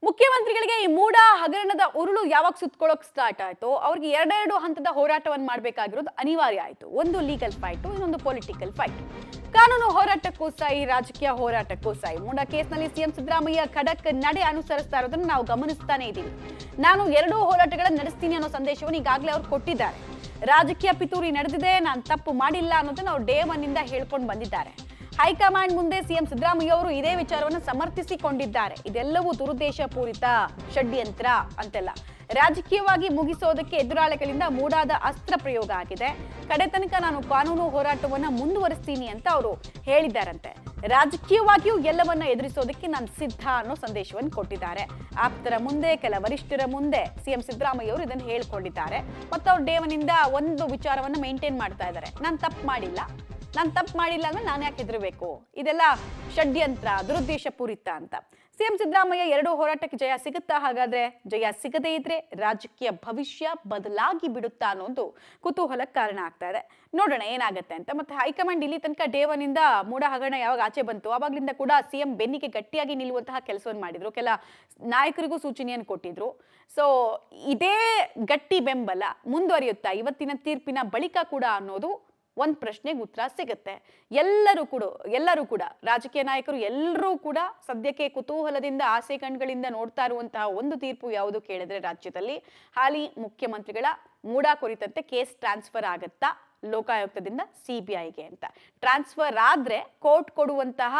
ಮುಖ್ಯಮಂತ್ರಿಗಳಿಗೆ ಈ ಮೂಡ ಹಗರಣದ ಉರುಳು ಯಾವಾಗ ಸುತ್ಕೊಳ್ಳೋಕೆ ಸ್ಟಾರ್ಟ್ ಆಯ್ತು, ಅವ್ರಿಗೆ ಎರಡೆರಡು ಹಂತದ ಹೋರಾಟವನ್ನು ಮಾಡಬೇಕಾಗಿರೋದು ಅನಿವಾರ್ಯ ಆಯ್ತು. ಒಂದು ಲೀಗಲ್ ಫೈಟ್, ಇನ್ನೊಂದು ಪೊಲಿಟಿಕಲ್ ಫೈಟ್. ಕಾನೂನು ಹೋರಾಟಕ್ಕೂ ಸಾಯಿ, ರಾಜಕೀಯ ಹೋರಾಟಕ್ಕೂ ಸಾಯಿ. ಮೂಡ ಕೇಸ್ನಲ್ಲಿ ಸಿಎಂ ಸಿದ್ದರಾಮಯ್ಯ ಖಡಕ್ ನಡೆ ಅನುಸರಿಸ್ತಾ ಇರೋದನ್ನು ನಾವು ಗಮನಿಸ್ತಾನೆ ಇದ್ದೀವಿ. ನಾನು ಎರಡೂ ಹೋರಾಟಗಳನ್ನು ನಡೆಸ್ತೀನಿ ಅನ್ನೋ ಸಂದೇಶವನ್ನು ಈಗಾಗಲೇ ಅವ್ರು ಕೊಟ್ಟಿದ್ದಾರೆ. ರಾಜಕೀಯ ಪಿತೂರಿ ನಡೆದಿದೆ, ನಾನು ತಪ್ಪು ಮಾಡಿಲ್ಲ ಅನ್ನೋದನ್ನ ಅವ್ರು ಡೇ ಒನ್ ಇಂದ ಹೇಳ್ಕೊಂಡು ಬಂದಿದ್ದಾರೆ. ಹೈಕಮಾಂಡ್ ಮುಂದೆ ಸಿಎಂ ಸಿದ್ದರಾಮಯ್ಯ ಅವರು ಇದೇ ವಿಚಾರವನ್ನು ಸಮರ್ಥಿಸಿಕೊಂಡಿದ್ದಾರೆ. ಇದೆಲ್ಲವೂ ದುರುದ್ದೇಶ ಪೂರಿತ ಷಡ್ಯಂತ್ರ ಅಂತೆಲ್ಲ ರಾಜಕೀಯವಾಗಿ ಮುಗಿಸೋದಕ್ಕೆ ಎದುರಾಳಿಗಳಿಂದ ಮೂಡಾದ ಅಸ್ತ್ರ ಪ್ರಯೋಗ ಆಗಿದೆ. ಕಡೆ ತನಕ ನಾನು ಕಾನೂನು ಹೋರಾಟವನ್ನ ಮುಂದುವರಿಸ್ತೀನಿ ಅಂತ ಅವರು ಹೇಳಿದ್ದಾರಂತೆ. ರಾಜಕೀಯವಾಗಿಯೂ ಎಲ್ಲವನ್ನ ಎದುರಿಸೋದಕ್ಕೆ ನಾನು ಸಿದ್ಧ ಅನ್ನೋ ಸಂದೇಶವನ್ನು ಕೊಟ್ಟಿದ್ದಾರೆ. ಆಪ್ತರ ಮುಂದೆ, ಕೆಲ ವರಿಷ್ಠರ ಮುಂದೆ ಸಿಎಂ ಸಿದ್ದರಾಮಯ್ಯ ಅವರು ಇದನ್ನು ಹೇಳ್ಕೊಂಡಿದ್ದಾರೆ. ಮತ್ತು ಅವ್ರು ಡೇ ಒನ್ ಇಂದ ಒಂದು ವಿಚಾರವನ್ನು ಮೇಂಟೈನ್ ಮಾಡ್ತಾ ಇದ್ದಾರೆ. ನಾನು ತಪ್ಪು ಮಾಡಿಲ್ಲ ಅಂದ್ರೆ ನಾನು ಯಾಕೆ ಹೆದರಬೇಕು, ಇದೆಲ್ಲ ಷಡ್ಯಂತ್ರ, ದುರುದ್ದೇಶ ಪೂರಿತ ಅಂತ. ಸಿಎಂ ಸಿದ್ದರಾಮಯ್ಯ ಎರಡೂ ಹೋರಾಟಕ್ಕೆ ಜಯ ಸಿಗುತ್ತಾ? ಹಾಗಾದ್ರೆ ಜಯ ಸಿಗದೇ ಇದ್ರೆ ರಾಜಕೀಯ ಭವಿಷ್ಯ ಬದಲಾಗಿ ಬಿಡುತ್ತಾ ಅನ್ನೋದು ಕುತೂಹಲಕ್ಕೆ ಕಾರಣ ಆಗ್ತಾ ಇದೆ. ನೋಡೋಣ ಏನಾಗುತ್ತೆ ಅಂತ. ಮತ್ತೆ ಹೈಕಮಾಂಡ್ ಇಲ್ಲಿ ತನಕ ಡೇ ಒನ್ ಇಂದ ಮೂಡ ಹಗರಣ ಯಾವಾಗ ಆಚೆ ಬಂತು ಆವಾಗ್ಲಿಂದ ಕೂಡ ಸಿಎಂ ಬೆನ್ನಿಗೆ ಗಟ್ಟಿಯಾಗಿ ನಿಲ್ಲುವಂತಹ ಕೆಲಸವನ್ನು ಮಾಡಿದ್ರು. ಕೆಲ ನಾಯಕರಿಗೂ ಸೂಚನೆಯನ್ನು ಕೊಟ್ಟಿದ್ರು. ಸೊ ಇದೇ ಗಟ್ಟಿ ಬೆಂಬಲ ಮುಂದುವರಿಯುತ್ತಾ ಇವತ್ತಿನ ತೀರ್ಪಿನ ಬಳಿಕ ಕೂಡ ಅನ್ನೋದು ಒಂದು ಪ್ರಶ್ನೆಗೆ ಉತ್ತರ ಸಿಗುತ್ತೆ. ಎಲ್ಲರೂ ಕೂಡ ರಾಜಕೀಯ ನಾಯಕರು ಎಲ್ಲರೂ ಕೂಡ ಸದ್ಯಕ್ಕೆ ಕುತೂಹಲದಿಂದ, ಆಸೆ ಕಣ್ಗಳಿಂದ ನೋಡ್ತಾ ಇರುವಂತಹ ಒಂದು ತೀರ್ಪು ಯಾವುದು ಕೇಳಿದ್ರೆ, ರಾಜ್ಯದಲ್ಲಿ ಹಾಲಿ ಮುಖ್ಯಮಂತ್ರಿಗಳ ಮೂಡ ಕುರಿತಂತೆ ಕೇಸ್ ಟ್ರಾನ್ಸ್ಫರ್ ಆಗತ್ತಾ ಲೋಕಾಯುಕ್ತದಿಂದ ಸಿಬಿಐಗೆ ಅಂತ. ಟ್ರಾನ್ಸ್ಫರ್ ಆದ್ರೆ ಕೋರ್ಟ್ ಕೊಡುವಂತಹ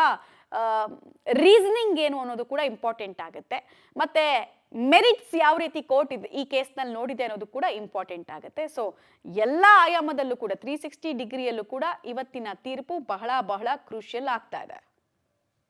ರೀಸನಿಂಗ್ ಏನು ಅನ್ನೋದು ಕೂಡ ಇಂಪಾರ್ಟೆಂಟ್ ಆಗುತ್ತೆ. ಮತ್ತೆ ಮೆರಿಟ್ಸ್ ಯಾವ ರೀತಿ ಕೋರ್ಟ್ ಈ ಕೇಸ್ನಲ್ಲಿ ನೋಡಿದೆ ಅನ್ನೋದು ಕೂಡ ಇಂಪಾರ್ಟೆಂಟ್ ಆಗುತ್ತೆ. ಸೊ ಎಲ್ಲ ಆಯಾಮದಲ್ಲೂ ಕೂಡ 360 ಡಿಗ್ರಿಯಲ್ಲೂ ಕೂಡ ಇವತ್ತಿನ ತೀರ್ಪು ಬಹಳ ಕ್ರೂಷಿಯಲ್ ಆಗ್ತಾ ಇದೆ.